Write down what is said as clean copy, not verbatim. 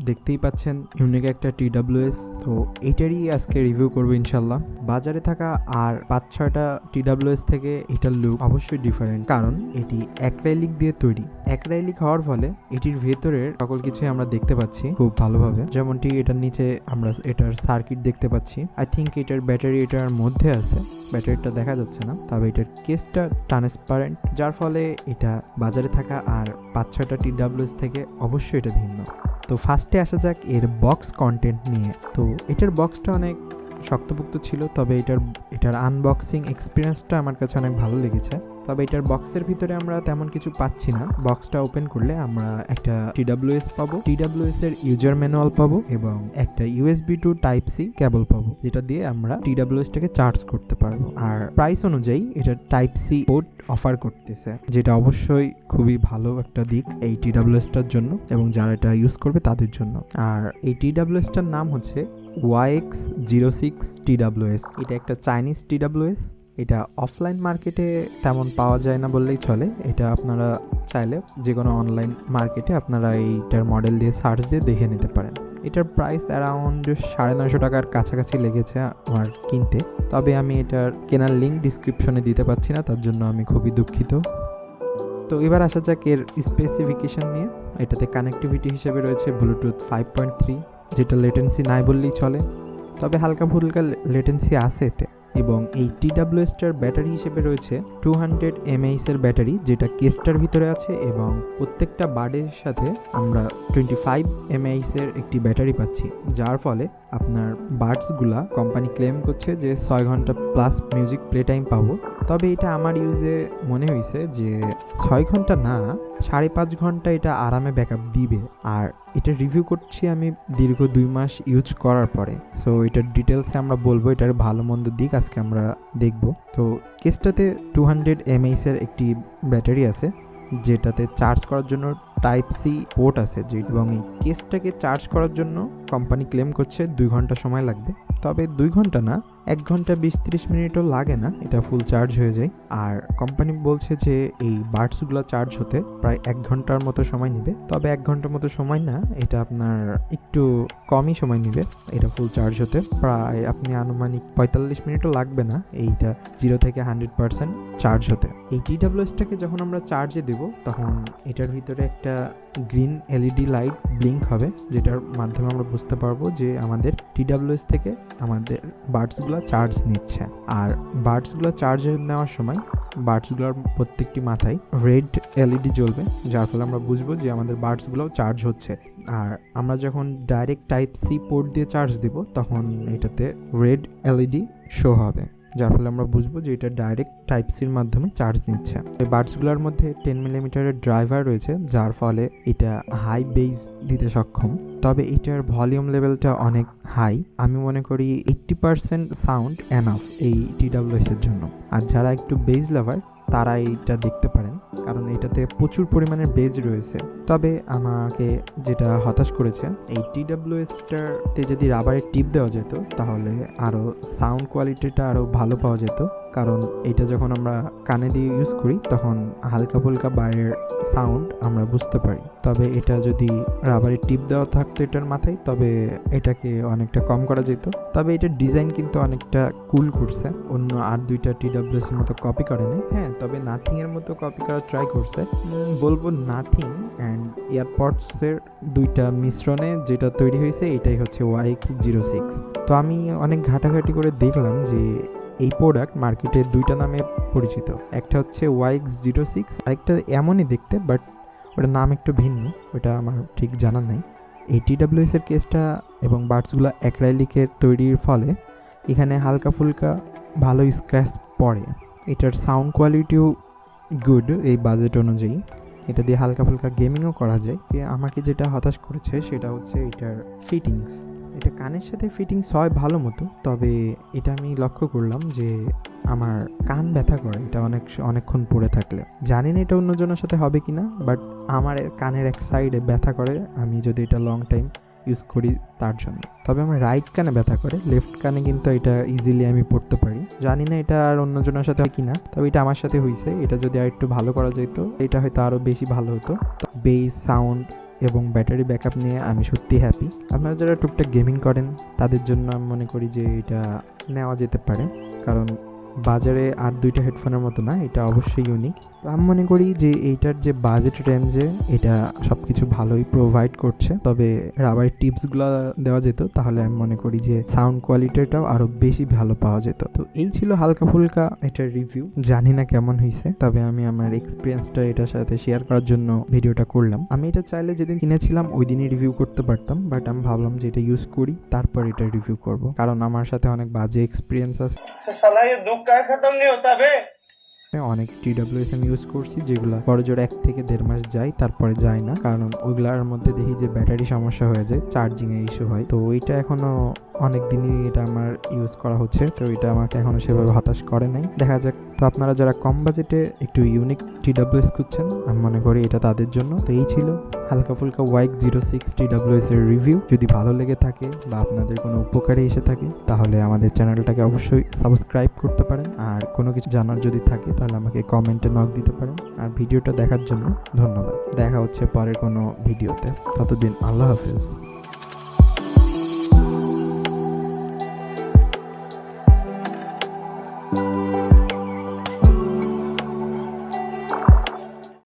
দেখতেই পাচ্ছেন ইউনিক একটা TWS। তো এটারই আজকে রিভিউ করবো ইনশাল্লাহ। বাজারে থাকা আর 5-6টা TWS থেকে এটার লুক অবশ্যই ডিফারেন্ট, কারণ এটি অ্যাক্রাইলিক দিয়ে তৈরি। অ্যাক্রাইলিক হওয়ার ফলে এটির ভেতরের সকল কিছুই আমরা দেখতে পাচ্ছি খুব ভালোভাবে। যেমনটি এটার নিচে আমরা এটার সার্কিট দেখতে পাচ্ছি। আই থিঙ্ক এটার ব্যাটারি এটার মধ্যে আছে, ব্যাটারিটা দেখা যাচ্ছে না, তবে এটার কেসটা ট্রান্সপারেন্ট, যার ফলে এটা বাজারে থাকা আর 5-6টা TWS থেকে অবশ্যই এটা ভিন্ন। তো ফার্স্টে আসা যাক এর বক্স কন্টেন্ট নিয়ে। তো এটার বক্সটা অনেক শক্তপোক্ত ছিল, তবে এটার আনবক্সিং এক্সপিরিয়েন্সটা আমার কাছে অনেক ভালো লেগেছে। তবে এটার বক্সের ভিতরে আমরা তেমন কিছু পাচ্ছি না। বক্সটা ওপেন করলে আমরা একটা TWS পাবো, TWS এর ইউজার ম্যানুয়াল পাবো এবং একটা USB to Type-C কেবল পাবো, যেটা দিয়ে আমরা TWSটাকে চার্জ করতে পারবো। আর প্রাইস অনুযায়ী এটা Type-C পোর্ট অফার করতেছে, যেটা অবশ্যই খুবই ভালো একটা দিক এই TWSটার জন্য এবং যারা এটা ইউজ করবে তাদের জন্য। আর এই TWSটার নাম হচ্ছে yx06 TWS। এটা একটা চাইনিজ TWS। এটা অফলাইন মার্কেটে তেমন পাওয়া যায় না বললেই চলে। এটা আপনারা চাইলে যে কোনো অনলাইন মার্কেটে আপনারা এইটার মডেল দিয়ে সার্চ দিয়ে দেখে নিতে পারেন। এটার প্রাইস অ্যারাউন্ড 950 টাকার কাছাকাছি লেগেছে আমার কিনতে, তবে আমি এটার কেনার লিঙ্ক ডিসক্রিপশনে দিতে পারছি না, তার জন্য আমি খুবই দুঃখিত। তো এবার আসা যাক এর স্পেসিফিকেশন নিয়ে। এটাতে কানেক্টিভিটি হিসেবে রয়েছে ব্লুটুথ 5.3, যেটা লেটেন্সি নাই বললেই চলে, তবে হালকা ফুলকা লেটেন্সি আছে এতে। এবং এই TWSটার ব্যাটারি হিসেবে রয়েছে 200 mAh এর ব্যাটারি, যেটা কেসটার ভিতরে আছে এবং প্রত্যেকটা বাডের সাথে আমরা 25 mAh এর একটি ব্যাটারি পাচ্ছি, যার ফলে আপনার বাডসগুলা কোম্পানি ক্লেম করছে যে 6 ঘন্টা প্লাস মিউজিক প্লে টাইম পাবো। তবে এটা আমার ইউজে মনে হয়েছে যে 6 ঘন্টা না, 5.5 ঘন্টা এটা আরামে ব্যাকআপ দিবে। আর এটা রিভিউ করছি আমি দীর্ঘ 2 মাস ইউজ করার পরে। সো এটার ডিটেলসে আমরা বলবো, এটার ভালো মন্দ দিক আজকে আমরা দেখব। তো কেসটাতে 200 mAh এর একটি ব্যাটারি আছে, যেটাতে চার্জ করার জন্য Type-C পোর্ট আছে, এবং এই কেসটাকে চার্জ করার জন্য কোম্পানি ক্লেম করছে 2 ঘন্টা সময় লাগবে। তবে 2 ঘন্টা না, 1 ঘন্টা 20-30 মিনিটও লাগে না, এটা ফুল চার্জ হয়ে যায়। আর কোম্পানি বলছে যে এই বাডসগুলো চার্জ হতে প্রায় 1 ঘন্টার মতো সময় নেবে। তবে 1 ঘন্টার মতো সময় না, এটা আপনার একটু কমই সময় নেবে এটা ফুল চার্জ হতে। প্রায় আপনি আনুমানিক 45 মিনিটও লাগবে না এইটা 0 থেকে 100% চার্জ হতে। এই TWSটাকে যখন আমরা চার্জে দেব, তখন এটার ভিতরে একটা গ্রিন LED লাইট ব্লিঙ্ক হবে, যেটার মাধ্যমে আমরা বুঝতে পারবো যে আমাদের TWS থেকে আমাদের বাডসগুলো চার্জ নিচ্ছে। আর বাডসগুলো চার্জ নেওয়ার সময় বাডসগুলোর প্রত্যেকটি মাথায় রেড LED জ্বলবে, যার ফলে আমরা বুঝবো যে আমাদের বাডসগুলোও চার্জ হচ্ছে। আর আমরা যখন ডাইরেক্ট Type-C পোর্ট দিয়ে চার্জ দেব, তখন এটাতে রেড LED শো হবে, যার ফলে আমরা বুঝবো যে এটা ডাইরেক্ট Type-Cর মাধ্যমে চার্জ নিচ্ছে। এই বাডসগুলোর মধ্যে 10 মিলিমিটারের ড্রাইভার রয়েছে, যার ফলে এটা হাই বেস দিতে সক্ষম। তবে এটার ভলিউম লেভেলটা অনেক হাই, আমি মনে করি 80% সাউন্ড এনাফ এই TWS এর জন্য। আর যারা একটু বেস লাভার তারা এইটা দেখতে পারেন, কারণ এটাতে প্রচুর পরিমাণের বেজ রয়েছে। তবে আমাকে যেটা হতাশ করেছে, এই TWSটাতে যদি রাবারের টিপ দেওয়া যেত তাহলে আরও সাউন্ড কোয়ালিটিটা আরও ভালো পাওয়া যেত, কারণ এটা যখন আমরা কানে দিয়ে ইউজ করি তখন হালকা ফুলকা বাইরের সাউন্ড আমরা বুঝতে পারি। তবে এটা যদি রাবারের টিপ দেওয়া থাকতো এটার মাথায়, তবে এটাকে অনেকটা কম করা যেত। তবে এটার ডিজাইন কিন্তু অনেকটা কুল করছে, অন্য আর 2টা TWS এর মতো কপি করেনি। হ্যাঁ, তবে নাথিং এর মতো কপি করার ট্রাই করছে। বলবো নাথিং অ্যান্ড এয়ারপডসের 2টা মিশ্রণে যেটা তৈরি হয়েছে, এটাই হচ্ছে yx06। তো আমি অনেক ঘাটাঘাটি করে দেখলাম যে এই প্রোডাক্ট মার্কেটে 2টা নামে পরিচিত, একটা হচ্ছে yx06, আরেকটা এমনই দেখতে, বাট ওটার নাম একটু ভিন্ন, ওটা আমার ঠিক জানা নাই। এই TWS এর কেসটা এবং বাডসগুলো অ্যাক্রাইলিকের তৈরির ফলে এখানে হালকা ফুলকা ভালো স্ক্র্যাচ পড়ে। এটার সাউন্ড কোয়ালিটিও গুড এই বাজেট অনুযায়ী, এটা দিয়ে হালকা ফুলকা গেমিংও করা যায়। আমাকে যেটা হতাশ করেছে সেটা হচ্ছে এটার ফিটিংস। এটা কানের সাথে ফিটিংস হয় ভালো মতো, তবে এটা আমি লক্ষ্য করলাম যে আমার কান ব্যথা করে এটা অনেকক্ষণ পরে থাকলে। জানি না এটা অন্যজনের সাথে হবে কি না, বাট আমার কানের এক সাইডে ব্যথা করে আমি যদি এটা লং টাইম ইউজ করি তার জন্য। তবে আমার রাইট কানে ব্যথা করে, লেফট কানে কিন্তু এটা ইজিলি আমি পড়তে পারি। জানি না এটা আর অন্যজনের সাথে হয় কিনা, তবে এটা আমার সাথে হয়েছে। এটা যদি আর একটু ভালো করা যেত এটা হয়তো আরও বেশি ভালো হতো। বেস সাউন্ড এবং ব্যাটারি ব্যাকআপ নিয়ে আমি সত্যি হ্যাপি। আপনারা যারা টুকটাক গেমিং করেন তাদের জন্য আমি মনে করি যে এটা নেওয়া যেতে পারে, কারণ বাজারে আর দুইটা হেডফোনের মতো না, এটা অবশ্যই ইউনিক। তো আমি মনে করি যে এইটার যে বাজেট রেঞ্জে এটা সব কিছু ভালোই প্রোভাইড করছে, তবে রাবারের টিপসগুলো দেওয়া যেত তাহলে আমি মনে করি যে সাউন্ড কোয়ালিটিটাও আরও বেশি ভালো পাওয়া যেত। তো এই ছিল হালকা ফুলকা এটার রিভিউ। জানি না কেমন হয়েছে, তবে আমি আমার এক্সপিরিয়েন্সটা এটার সাথে শেয়ার করার জন্য ভিডিওটা করলাম। আমি এটা চাইলে যেদিন কিনেছিলাম ওই দিনই রিভিউ করতে পারতাম, বাট আমি ভাবলাম যে এটা ইউজ করি তারপর এটা রিভিউ করব, কারণ আমার সাথে অনেক বাজে এক্সপিরিয়েন্স আছে। অনেক TWS আমি ইউজ করছি যেগুলো বড় জোর 1 থেকে 1.5 মাস যায়, তারপরে যায় না, কারণ ওইগুলার মধ্যে দেখি যে ব্যাটারি সমস্যা হয়ে যায়, চার্জিং এর ইস্যু হয়। তো ওইটা এখনো অনেক দিনই এটা আমার ইউজ করা হচ্ছে, তো এটা আমাকে এখনো সেভাবে হতাশ করে নাই। দেখা যাক। তো আপনারা যারা কম বাজেটে একটু ইউনিক TWS খুঁজছেন, আমি মনে করি এটা তাদের জন্য। তো এই ছিল হালকা ফুলকা yx06 TWS এর রিভিউ। যদি ভালো লেগে থাকে বা আপনাদের কোনো উপকারে এসে থাকে তাহলে আমাদের চ্যানেলটাকে অবশ্যই সাবস্ক্রাইব করতে পারেন, আর কোনো কিছু জানার যদি থাকে তাহলে আমাকে কমেন্টে নক দিতে পারেন। আর ভিডিওটা দেখার জন্য ধন্যবাদ। দেখা হচ্ছে পরের কোনো ভিডিওতে, ততদিন আল্লাহ হাফেজ।